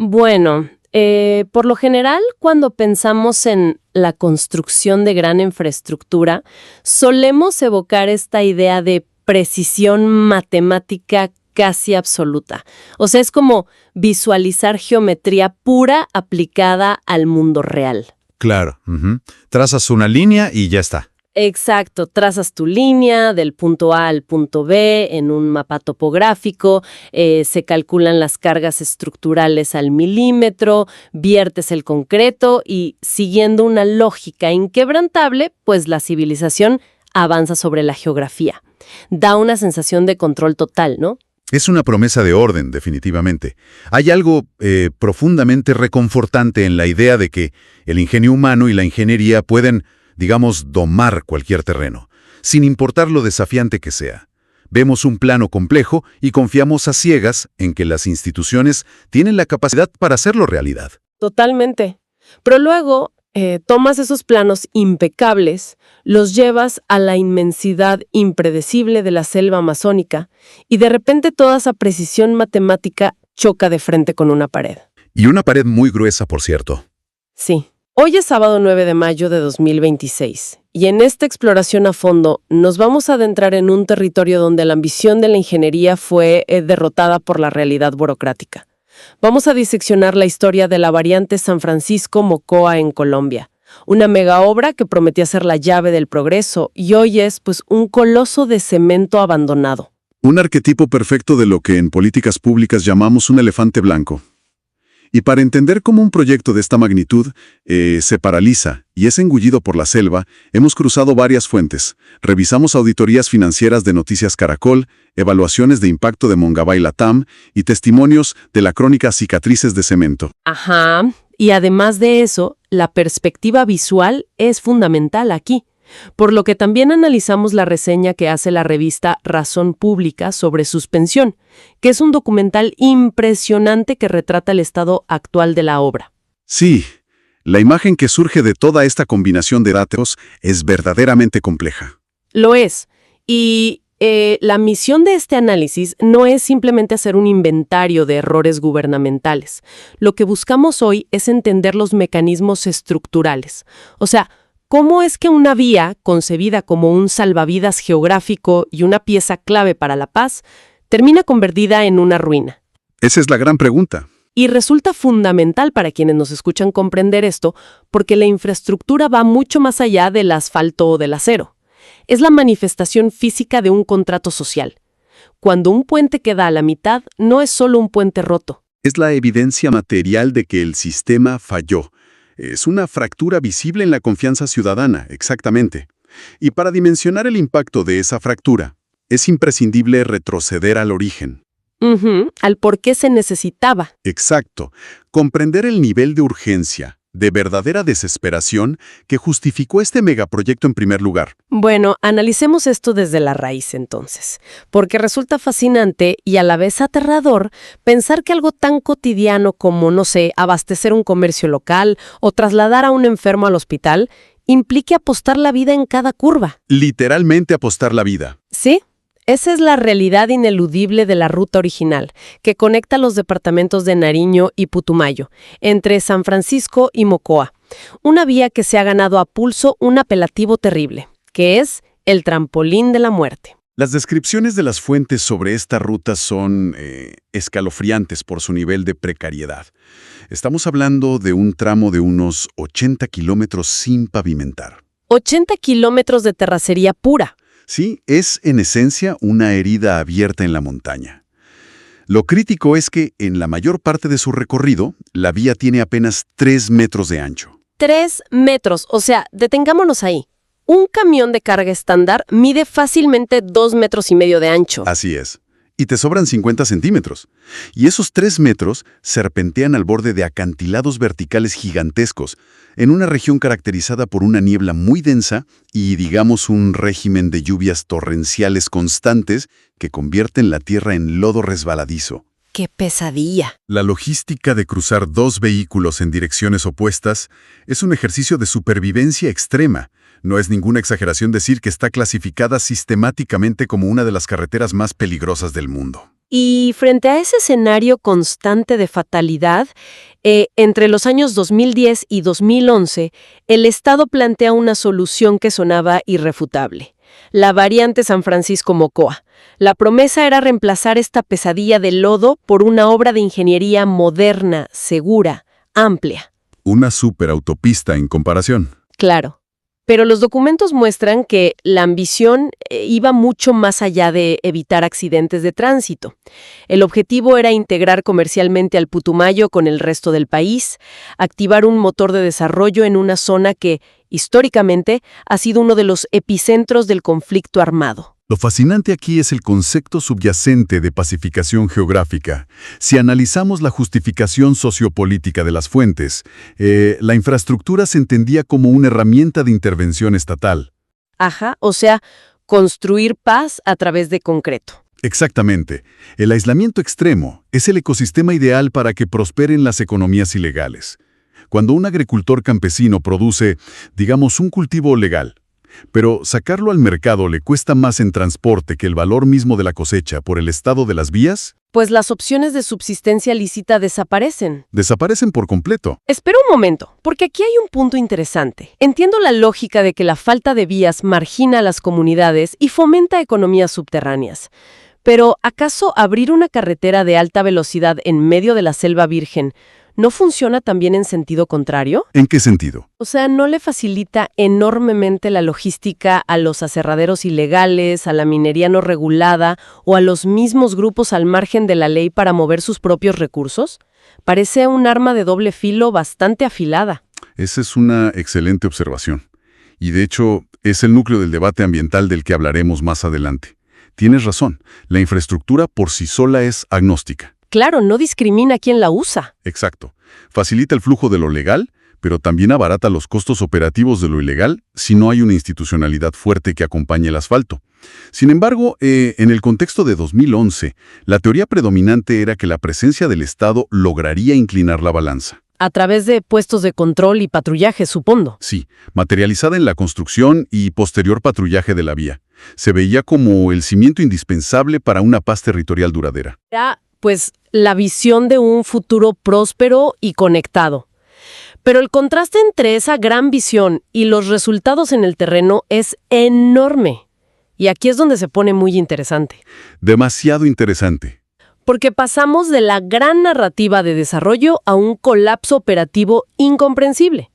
Bueno, por lo general, cuando pensamos en la construcción de gran infraestructura, solemos evocar esta idea de precisión matemática casi absoluta. O sea, es como visualizar geometría pura aplicada al mundo real. Claro. Trazas una línea y ya está. Exacto, trazas tu línea del punto A al punto B en un mapa topográfico, se calculan las cargas estructurales al milímetro, viertes el concreto y, siguiendo una lógica inquebrantable, pues la civilización avanza sobre la geografía. Da una sensación de control total, ¿no? Es una promesa de orden, definitivamente. Hay algo profundamente reconfortante en la idea de que el ingenio humano y la ingeniería pueden, digamos, domar cualquier terreno, sin importar lo desafiante que sea. Vemos un plano complejo y confiamos a ciegas en que las instituciones tienen la capacidad para hacerlo realidad. Totalmente. Pero luego tomas esos planos impecables, los llevas a la inmensidad impredecible de la selva amazónica y de repente toda esa precisión matemática choca de frente con una pared. Y una pared muy gruesa, por cierto. Sí. Hoy es sábado 9 de mayo de 2026 y en esta exploración a fondo nos vamos a adentrar en un territorio donde la ambición de la ingeniería fue derrotada por la realidad burocrática. Vamos a diseccionar la historia de la variante San Francisco-Mocoa en Colombia, una mega obra que prometía ser la llave del progreso y hoy es, pues, un coloso de cemento abandonado. Un arquetipo perfecto de lo que en políticas públicas llamamos un elefante blanco. Y para entender cómo un proyecto de esta magnitud se paraliza y es engullido por la selva, hemos cruzado varias fuentes. Revisamos auditorías financieras de Noticias Caracol, evaluaciones de impacto de Mongabay Latam y testimonios de la crónica Cicatrices de Cemento. Ajá, y además de eso, la perspectiva visual es fundamental aquí. Por lo que también analizamos la reseña que hace la revista Razón Pública sobre suspensión, que es un documental impresionante que retrata el estado actual de la obra. Sí, la imagen que surge de toda esta combinación de datos es verdaderamente compleja. Lo es. Y la misión de este análisis no es simplemente hacer un inventario de errores gubernamentales. Lo que buscamos hoy es entender los mecanismos estructurales. O sea, ¿cómo es que una vía, concebida como un salvavidas geográfico y una pieza clave para la paz, termina convertida en una ruina? Esa es la gran pregunta. Y resulta fundamental para quienes nos escuchan comprender esto, porque la infraestructura va mucho más allá del asfalto o del acero. Es la manifestación física de un contrato social. Cuando un puente queda a la mitad, no es solo un puente roto. Es la evidencia material de que el sistema falló. Es una fractura visible en la confianza ciudadana, exactamente. Y para dimensionar el impacto de esa fractura, es imprescindible retroceder al origen. Al por qué se necesitaba. Exacto. Comprender el nivel de urgencia, de verdadera desesperación, que justificó este megaproyecto en primer lugar. Bueno, analicemos esto desde la raíz entonces, porque resulta fascinante y a la vez aterrador pensar que algo tan cotidiano como, no sé, abastecer un comercio local o trasladar a un enfermo al hospital implique apostar la vida en cada curva. Literalmente apostar la vida. ¿Sí? Esa es la realidad ineludible de la ruta original, que conecta los departamentos de Nariño y Putumayo, entre San Francisco y Mocoa. Una vía que se ha ganado a pulso un apelativo terrible, que es el trampolín de la muerte. Las descripciones de las fuentes sobre esta ruta son escalofriantes por su nivel de precariedad. Estamos hablando de un tramo de unos 80 kilómetros sin pavimentar. 80 kilómetros de terracería pura. Sí, es en esencia una herida abierta en la montaña. Lo crítico es que en la mayor parte de su recorrido, la vía tiene apenas 3 metros de ancho. 3 metros, o sea, detengámonos ahí. Un camión de carga estándar mide fácilmente 2,5 metros de ancho. Así es. Y te sobran 50 centímetros. Y esos 3 metros serpentean al borde de acantilados verticales gigantescos, en una región caracterizada por una niebla muy densa y, digamos, un régimen de lluvias torrenciales constantes que convierten la tierra en lodo resbaladizo. ¡Qué pesadilla! La logística de cruzar 2 vehículos en direcciones opuestas es un ejercicio de supervivencia extrema. No es ninguna exageración decir que está clasificada sistemáticamente como una de las carreteras más peligrosas del mundo. Y frente a ese escenario constante de fatalidad, entre los años 2010 y 2011, el Estado plantea una solución que sonaba irrefutable: la variante San Francisco-Mocoa. La promesa era reemplazar esta pesadilla de lodo por una obra de ingeniería moderna, segura, amplia. Una superautopista en comparación. Claro. Pero los documentos muestran que la ambición iba mucho más allá de evitar accidentes de tránsito. El objetivo era integrar comercialmente al Putumayo con el resto del país, activar un motor de desarrollo en una zona que, históricamente, ha sido uno de los epicentros del conflicto armado. Lo fascinante aquí es el concepto subyacente de pacificación geográfica. Si analizamos la justificación sociopolítica de las fuentes, la infraestructura se entendía como una herramienta de intervención estatal. Ajá, o sea, construir paz a través de concreto. Exactamente. El aislamiento extremo es el ecosistema ideal para que prosperen las economías ilegales. Cuando un agricultor campesino produce, digamos, un cultivo legal, pero sacarlo al mercado le cuesta más en transporte que el valor mismo de la cosecha por el estado de las vías, pues las opciones de subsistencia lícita desaparecen. Desaparecen por completo. Espera un momento, porque aquí hay un punto interesante. Entiendo la lógica de que la falta de vías margina a las comunidades y fomenta economías subterráneas. Pero, ¿acaso abrir una carretera de alta velocidad en medio de la selva virgen no funciona también en sentido contrario? ¿En qué sentido? O sea, ¿no le facilita enormemente la logística a los aserraderos ilegales, a la minería no regulada o a los mismos grupos al margen de la ley para mover sus propios recursos? Parece un arma de doble filo bastante afilada. Esa es una excelente observación. Y de hecho, es el núcleo del debate ambiental del que hablaremos más adelante. Tienes razón, la infraestructura por sí sola es agnóstica. Claro, no discrimina a quien la usa. Exacto. Facilita el flujo de lo legal, pero también abarata los costos operativos de lo ilegal si no hay una institucionalidad fuerte que acompañe el asfalto. Sin embargo, en el contexto de 2011, la teoría predominante era que la presencia del Estado lograría inclinar la balanza. A través de puestos de control y patrullaje, supongo. Sí, materializada en la construcción y posterior patrullaje de la vía. Se veía como el cimiento indispensable para una paz territorial duradera. Era, pues, la visión de un futuro próspero y conectado. Pero el contraste entre esa gran visión y los resultados en el terreno es enorme. Y aquí es donde se pone muy interesante. Demasiado interesante. Porque pasamos de la gran narrativa de desarrollo a un colapso operativo incomprensible.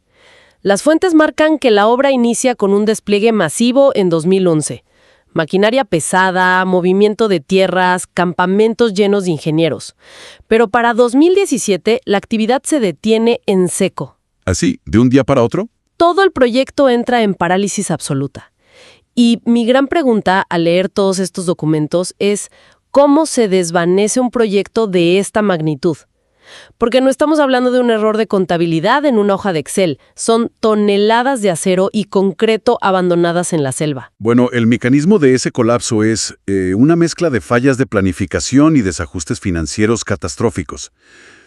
Las fuentes marcan que la obra inicia con un despliegue masivo en 2011. Maquinaria pesada, movimiento de tierras, campamentos llenos de ingenieros. Pero para 2017 la actividad se detiene en seco. ¿Así, de un día para otro? Todo el proyecto entra en parálisis absoluta. Y mi gran pregunta al leer todos estos documentos es ¿cómo se desvanece un proyecto de esta magnitud? Porque no estamos hablando de un error de contabilidad en una hoja de Excel. Son toneladas de acero y concreto abandonadas en la selva. Bueno, el mecanismo de ese colapso es una mezcla de fallas de planificación y desajustes financieros catastróficos.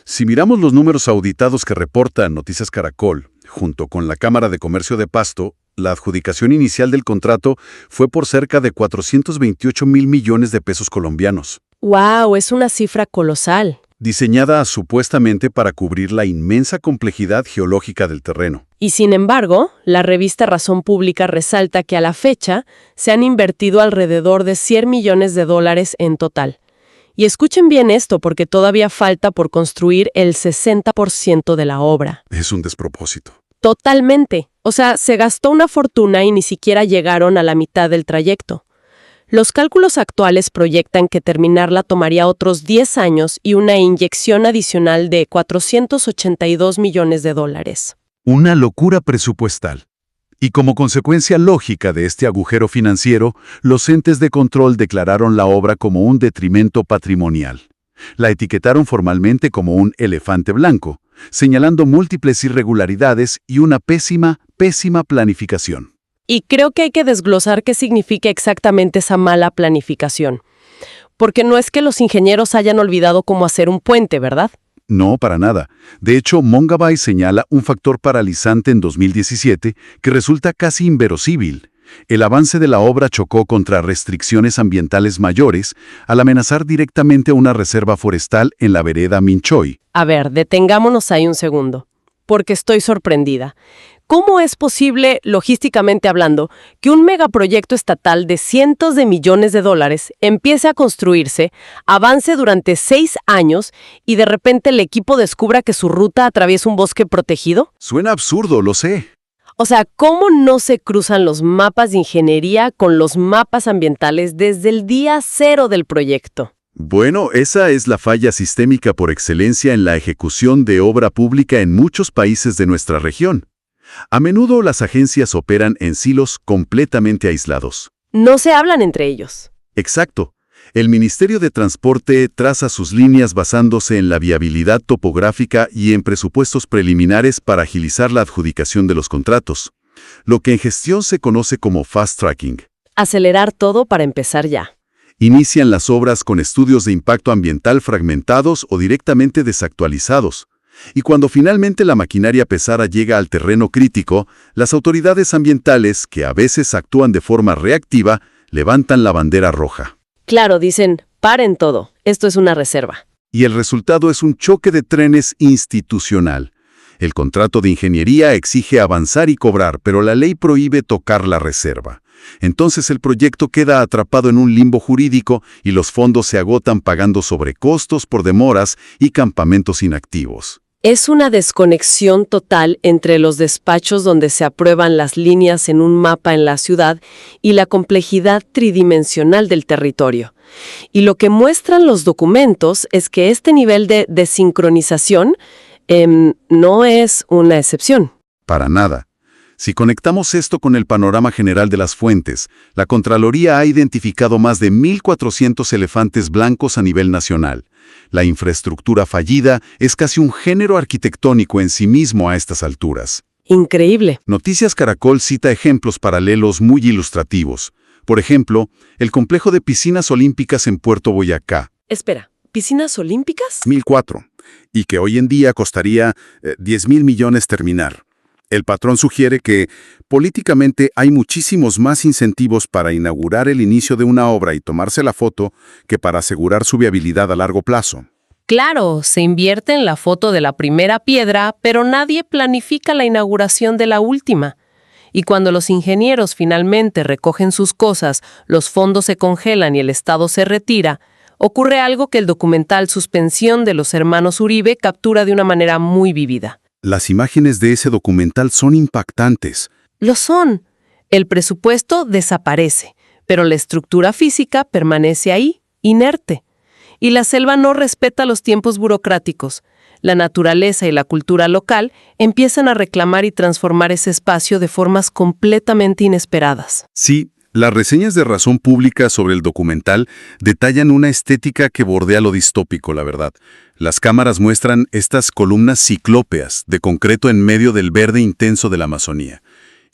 Si miramos los números auditados que reporta Noticias Caracol, junto con la Cámara de Comercio de Pasto, la adjudicación inicial del contrato fue por cerca de 428,000 millones de pesos colombianos. ¡Wow! Es una cifra colosal. Diseñada supuestamente para cubrir la inmensa complejidad geológica del terreno. Y sin embargo, la revista Razón Pública resalta que a la fecha se han invertido alrededor de $100 millones en total. Y escuchen bien esto porque todavía falta por construir el 60% de la obra. Es un despropósito. Totalmente. O sea, se gastó una fortuna y ni siquiera llegaron a la mitad del trayecto. Los cálculos actuales proyectan que terminarla tomaría otros 10 años y una inyección adicional de $482 millones. Una locura presupuestal. Y como consecuencia lógica de este agujero financiero, los entes de control declararon la obra como un detrimento patrimonial. La etiquetaron formalmente como un elefante blanco, señalando múltiples irregularidades y una pésima planificación. Y creo que hay que desglosar qué significa exactamente esa mala planificación. Porque no es que los ingenieros hayan olvidado cómo hacer un puente, ¿verdad? No, para nada. De hecho, Mongabay señala un factor paralizante en 2017 que resulta casi inverosímil. El avance de la obra chocó contra restricciones ambientales mayores al amenazar directamente una reserva forestal en la vereda Minchoy. A ver, detengámonos ahí un segundo, porque estoy sorprendida. ¿Cómo es posible, logísticamente hablando, que un megaproyecto estatal de cientos de millones de dólares empiece a construirse, avance durante 6 años y de repente el equipo descubra que su ruta atraviesa un bosque protegido? Suena absurdo, lo sé. O sea, ¿cómo no se cruzan los mapas de ingeniería con los mapas ambientales desde el día cero del proyecto? Bueno, esa es la falla sistémica por excelencia en la ejecución de obra pública en muchos países de nuestra región. A menudo las agencias operan en silos completamente aislados. No se hablan entre ellos. Exacto. El Ministerio de Transporte traza sus líneas basándose en la viabilidad topográfica y en presupuestos preliminares para agilizar la adjudicación de los contratos, lo que en gestión se conoce como fast tracking. Acelerar todo para empezar ya. Inician las obras con estudios de impacto ambiental fragmentados o directamente desactualizados. Y cuando finalmente la maquinaria pesada llega al terreno crítico, las autoridades ambientales, que a veces actúan de forma reactiva, levantan la bandera roja. Claro, dicen, paren todo, esto es una reserva. Y el resultado es un choque de trenes institucional. El contrato de ingeniería exige avanzar y cobrar, pero la ley prohíbe tocar la reserva. Entonces el proyecto queda atrapado en un limbo jurídico y los fondos se agotan pagando sobrecostos por demoras y campamentos inactivos. Es una desconexión total entre los despachos donde se aprueban las líneas en un mapa en la ciudad y la complejidad tridimensional del territorio. Y lo que muestran los documentos es que este nivel de desincronización no es una excepción. Para nada. Si conectamos esto con el panorama general de las fuentes, la Contraloría ha identificado más de 1.400 elefantes blancos a nivel nacional. La infraestructura fallida es casi un género arquitectónico en sí mismo a estas alturas. Increíble. Noticias Caracol cita ejemplos paralelos muy ilustrativos. Por ejemplo, el complejo de piscinas olímpicas en Puerto Boyacá. Espera, ¿piscinas olímpicas? 2004, y que hoy en día costaría 10.000 millones terminar. El patrón sugiere que, políticamente, hay muchísimos más incentivos para inaugurar el inicio de una obra y tomarse la foto que para asegurar su viabilidad a largo plazo. Claro, se invierte en la foto de la primera piedra, pero nadie planifica la inauguración de la última. Y cuando los ingenieros finalmente recogen sus cosas, los fondos se congelan y el Estado se retira, ocurre algo que el documental Suspensión de los hermanos Uribe captura de una manera muy vívida. Las imágenes de ese documental son impactantes. Lo son. El presupuesto desaparece, pero la estructura física permanece ahí, inerte. Y la selva no respeta los tiempos burocráticos. La naturaleza y la cultura local empiezan a reclamar y transformar ese espacio de formas completamente inesperadas. Sí, las reseñas de Razón Pública sobre el documental detallan una estética que bordea lo distópico, la verdad. Las cámaras muestran estas columnas ciclópeas de concreto en medio del verde intenso de la Amazonía.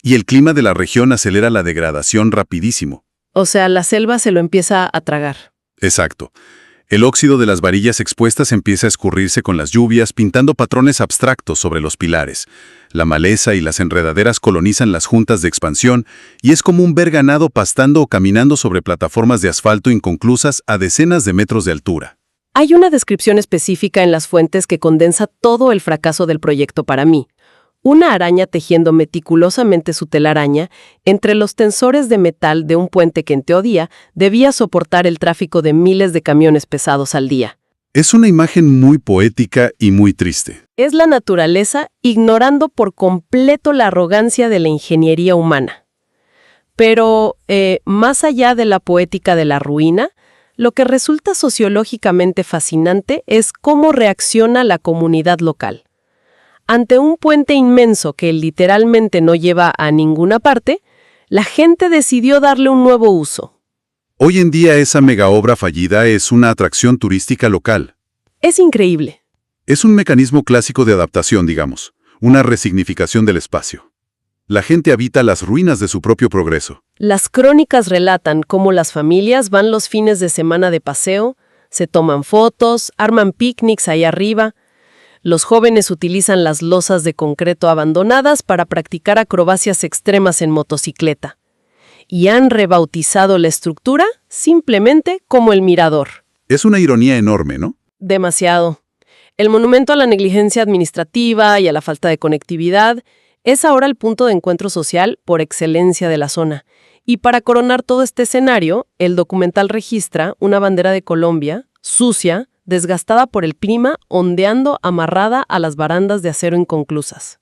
Y el clima de la región acelera la degradación rapidísimo. O sea, la selva se lo empieza a tragar. Exacto. El óxido de las varillas expuestas empieza a escurrirse con las lluvias, pintando patrones abstractos sobre los pilares. La maleza y las enredaderas colonizan las juntas de expansión y es común ver ganado pastando o caminando sobre plataformas de asfalto inconclusas a decenas de metros de altura. Hay una descripción específica en las fuentes que condensa todo el fracaso del proyecto para mí. Una araña tejiendo meticulosamente su telaraña entre los tensores de metal de un puente que en teoría debía soportar el tráfico de miles de camiones pesados al día. Es una imagen muy poética y muy triste. Es la naturaleza ignorando por completo la arrogancia de la ingeniería humana. Pero, más allá de la poética de la ruina, lo que resulta sociológicamente fascinante es cómo reacciona la comunidad local. Ante un puente inmenso que literalmente no lleva a ninguna parte, la gente decidió darle un nuevo uso. Hoy en día esa megaobra fallida es una atracción turística local. Es increíble. Es un mecanismo clásico de adaptación, digamos, una resignificación del espacio. La gente habita las ruinas de su propio progreso. Las crónicas relatan cómo las familias van los fines de semana de paseo, se toman fotos, arman picnics ahí arriba. Los jóvenes utilizan las losas de concreto abandonadas para practicar acrobacias extremas en motocicleta. y han rebautizado la estructura simplemente como el Mirador. Es una ironía enorme, ¿no? Demasiado. El monumento a la negligencia administrativa y a la falta de conectividad es ahora el punto de encuentro social por excelencia de la zona. Y para coronar todo este escenario, el documental registra una bandera de Colombia, sucia, desgastada por el clima, ondeando amarrada a las barandas de acero inconclusas.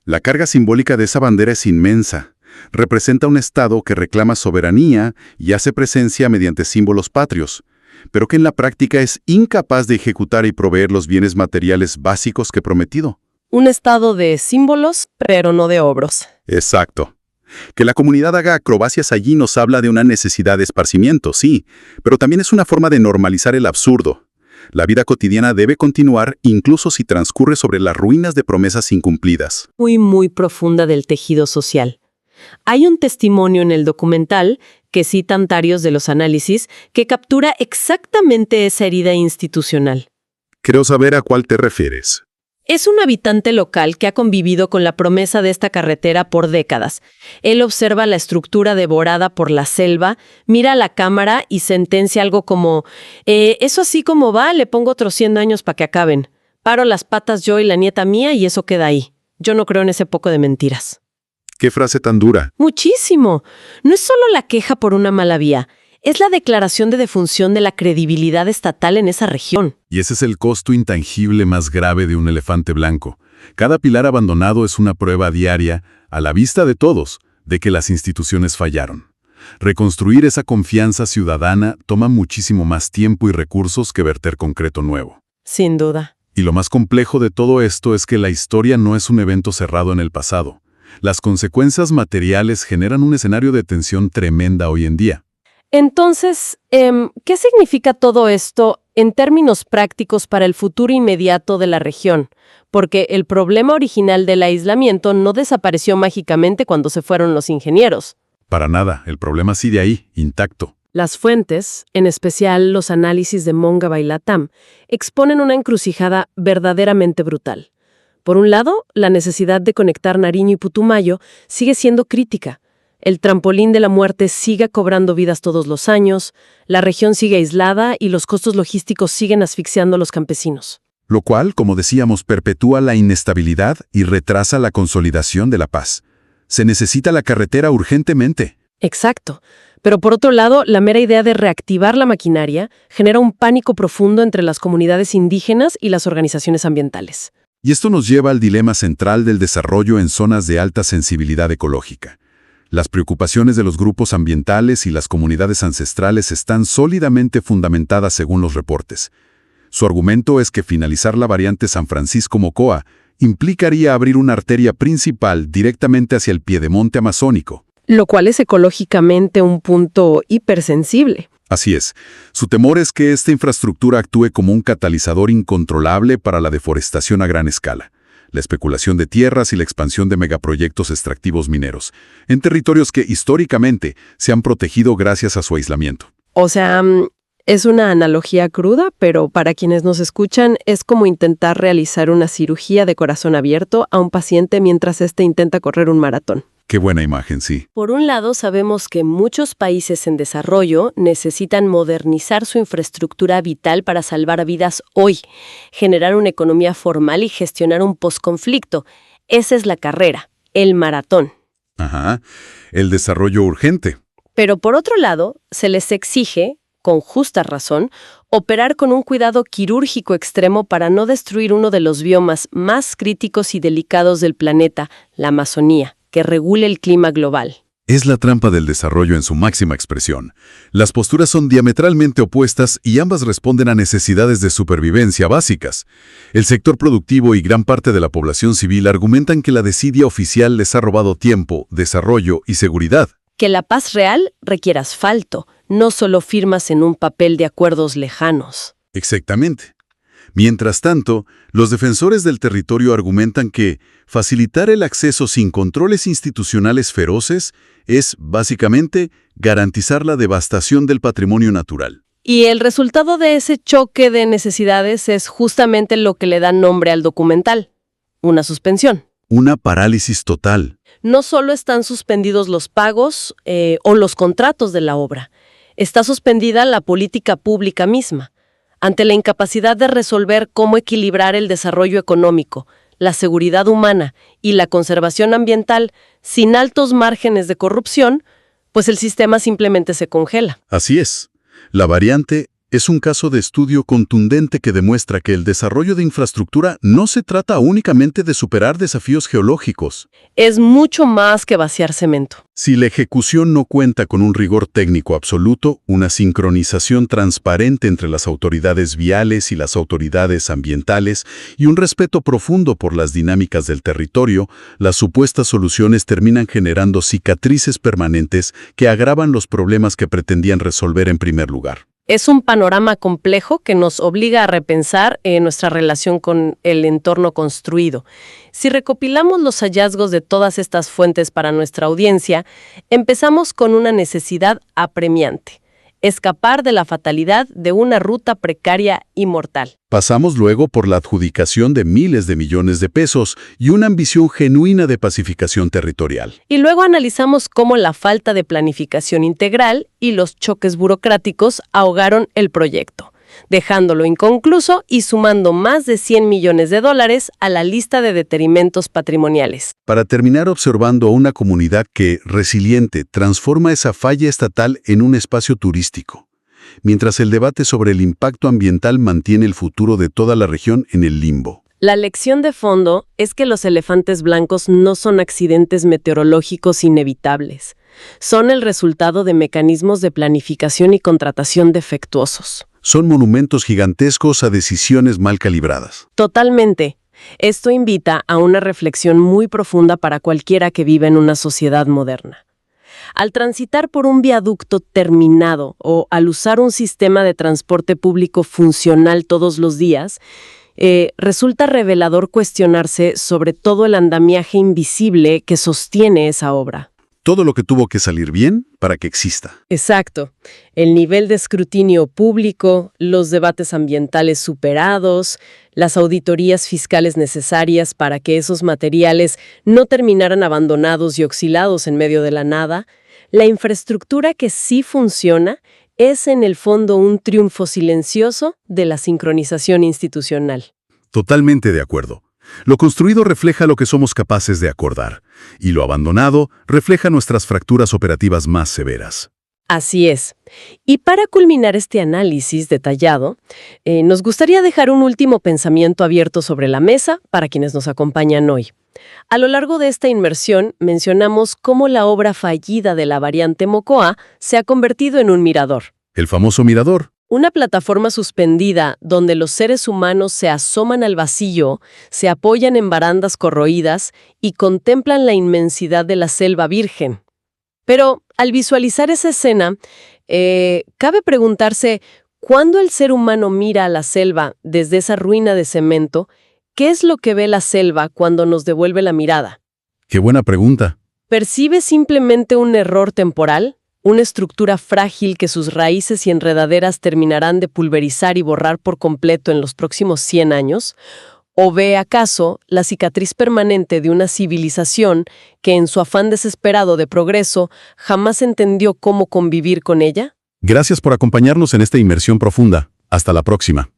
La carga simbólica de esa bandera es inmensa. Representa un Estado que reclama soberanía y hace presencia mediante símbolos patrios, pero que en la práctica es incapaz de ejecutar y proveer los bienes materiales básicos que prometido. Un estado de símbolos, pero no de obros. Exacto. Que la comunidad haga acrobacias allí nos habla de una necesidad de esparcimiento, sí, pero también es una forma de normalizar el absurdo. La vida cotidiana debe continuar incluso si transcurre sobre las ruinas de promesas incumplidas. Muy profunda del tejido social. Hay un testimonio en el documental, que citan varios de los análisis, que captura exactamente esa herida institucional. Creo saber a cuál te refieres. Es un habitante local que ha convivido con la promesa de esta carretera por décadas. Él observa la estructura devorada por la selva, mira a la cámara y sentencia algo como, eso así como va, le pongo otros 100 años para que acaben. Paro las patas yo y la nieta mía y eso queda ahí. Yo no creo en ese poco de mentiras. ¿Qué frase tan dura? Muchísimo. No es solo la queja por una mala vía. Es la declaración de defunción de la credibilidad estatal en esa región. Y ese es el costo intangible más grave de un elefante blanco. Cada pilar abandonado es una prueba diaria, a la vista de todos, de que las instituciones fallaron. Reconstruir esa confianza ciudadana toma muchísimo más tiempo y recursos que verter concreto nuevo. Sin duda. Y lo más complejo de todo esto es que la historia no es un evento cerrado en el pasado. Las consecuencias materiales generan un escenario de tensión tremenda hoy en día. Entonces, ¿qué significa todo esto en términos prácticos para el futuro inmediato de la región? Porque el problema original del aislamiento no desapareció mágicamente cuando se fueron los ingenieros. Para nada, el problema sigue ahí, intacto. Las fuentes, en especial los análisis de Mongaba y Latam, exponen una encrucijada verdaderamente brutal. Por un lado, la necesidad de conectar Nariño y Putumayo sigue siendo crítica. El trampolín de la muerte sigue cobrando vidas todos los años, la región sigue aislada y los costos logísticos siguen asfixiando a los campesinos. Lo cual, como decíamos, perpetúa la inestabilidad y retrasa la consolidación de la paz. Se necesita la carretera urgentemente. Exacto. Pero por otro lado, la mera idea de reactivar la maquinaria genera un pánico profundo entre las comunidades indígenas y las organizaciones ambientales. Y esto nos lleva al dilema central del desarrollo en zonas de alta sensibilidad ecológica. Las preocupaciones de los grupos ambientales y las comunidades ancestrales están sólidamente fundamentadas según los reportes. Su argumento es que finalizar la variante San Francisco-Mocoa implicaría abrir una arteria principal directamente hacia el piedemonte amazónico. Lo cual es ecológicamente un punto hipersensible. Así es. Su temor es que esta infraestructura actúe como un catalizador incontrolable para la deforestación a gran escala, la especulación de tierras y la expansión de megaproyectos extractivos mineros, en territorios que históricamente se han protegido gracias a su aislamiento. O sea, es una analogía cruda, pero para quienes nos escuchan es como intentar realizar una cirugía de corazón abierto a un paciente mientras éste intenta correr un maratón. Qué buena imagen, sí. Por un lado, sabemos que muchos países en desarrollo necesitan modernizar su infraestructura vital para salvar vidas hoy, generar una economía formal y gestionar un posconflicto. Esa es la carrera, el maratón. Ajá, el desarrollo urgente. Pero por otro lado, se les exige, con justa razón, operar con un cuidado quirúrgico extremo para no destruir uno de los biomas más críticos y delicados del planeta, la Amazonía, que regule el clima global. Es la trampa del desarrollo en su máxima expresión. Las posturas son diametralmente opuestas y ambas responden a necesidades de supervivencia básicas. El sector productivo y gran parte de la población civil argumentan que la desidia oficial les ha robado tiempo, desarrollo y seguridad. Que la paz real requiere asfalto, no solo firmas en un papel de acuerdos lejanos. Exactamente. Mientras tanto, los defensores del territorio argumentan que facilitar el acceso sin controles institucionales feroces es, básicamente, garantizar la devastación del patrimonio natural. Y el resultado de ese choque de necesidades es justamente lo que le da nombre al documental: una suspensión. Una parálisis total. No solo están suspendidos los pagos o los contratos de la obra, está suspendida la política pública misma. Ante la incapacidad de resolver cómo equilibrar el desarrollo económico, la seguridad humana y la conservación ambiental sin altos márgenes de corrupción, pues el sistema simplemente se congela. Así es. La variante es un caso de estudio contundente que demuestra que el desarrollo de infraestructura no se trata únicamente de superar desafíos geológicos. Es mucho más que vaciar cemento. Si la ejecución no cuenta con un rigor técnico absoluto, una sincronización transparente entre las autoridades viales y las autoridades ambientales y un respeto profundo por las dinámicas del territorio, las supuestas soluciones terminan generando cicatrices permanentes que agravan los problemas que pretendían resolver en primer lugar. Es un panorama complejo que nos obliga a repensar nuestra relación con el entorno construido. Si recopilamos los hallazgos de todas estas fuentes para nuestra audiencia, empezamos con una necesidad apremiante: escapar de la fatalidad de una ruta precaria y mortal. Pasamos luego por la adjudicación de miles de millones de pesos y una ambición genuina de pacificación territorial. Y luego analizamos cómo la falta de planificación integral y los choques burocráticos ahogaron el proyecto, dejándolo inconcluso y sumando más de $100 millones a la lista de deterimentos patrimoniales. Para terminar observando a una comunidad que, resiliente, transforma esa falla estatal en un espacio turístico, mientras el debate sobre el impacto ambiental mantiene el futuro de toda la región en el limbo. La lección de fondo es que los elefantes blancos no son accidentes meteorológicos inevitables. Son el resultado de mecanismos de planificación y contratación defectuosos. Son monumentos gigantescos a decisiones mal calibradas. Totalmente. Esto invita a una reflexión muy profunda para cualquiera que viva en una sociedad moderna. Al transitar por un viaducto terminado o al usar un sistema de transporte público funcional todos los días, resulta revelador cuestionarse sobre todo el andamiaje invisible que sostiene esa obra. Todo lo que tuvo que salir bien para que exista. Exacto. El nivel de escrutinio público, los debates ambientales superados, las auditorías fiscales necesarias para que esos materiales no terminaran abandonados y oxidados en medio de la nada, la infraestructura que sí funciona es en el fondo un triunfo silencioso de la sincronización institucional. Totalmente de acuerdo. Lo construido refleja lo que somos capaces de acordar, y lo abandonado refleja nuestras fracturas operativas más severas. Así es. Y para culminar este análisis detallado, nos gustaría dejar un último pensamiento abierto sobre la mesa para quienes nos acompañan hoy. A lo largo de esta inmersión mencionamos cómo la obra fallida de la variante Mocoa se ha convertido en un mirador. El famoso mirador. Una plataforma suspendida donde los seres humanos se asoman al vacío, se apoyan en barandas corroídas y contemplan la inmensidad de la selva virgen. Pero al visualizar esa escena, cabe preguntarse, ¿cuándo el ser humano mira a la selva desde esa ruina de cemento? ¿Qué es lo que ve la selva cuando nos devuelve la mirada? ¡Qué buena pregunta! ¿Percibe simplemente un error temporal? ¿Una estructura frágil que sus raíces y enredaderas terminarán de pulverizar y borrar por completo en los próximos 100 años? ¿O ve acaso la cicatriz permanente de una civilización que en su afán desesperado de progreso jamás entendió cómo convivir con ella? Gracias por acompañarnos en esta inmersión profunda. Hasta la próxima.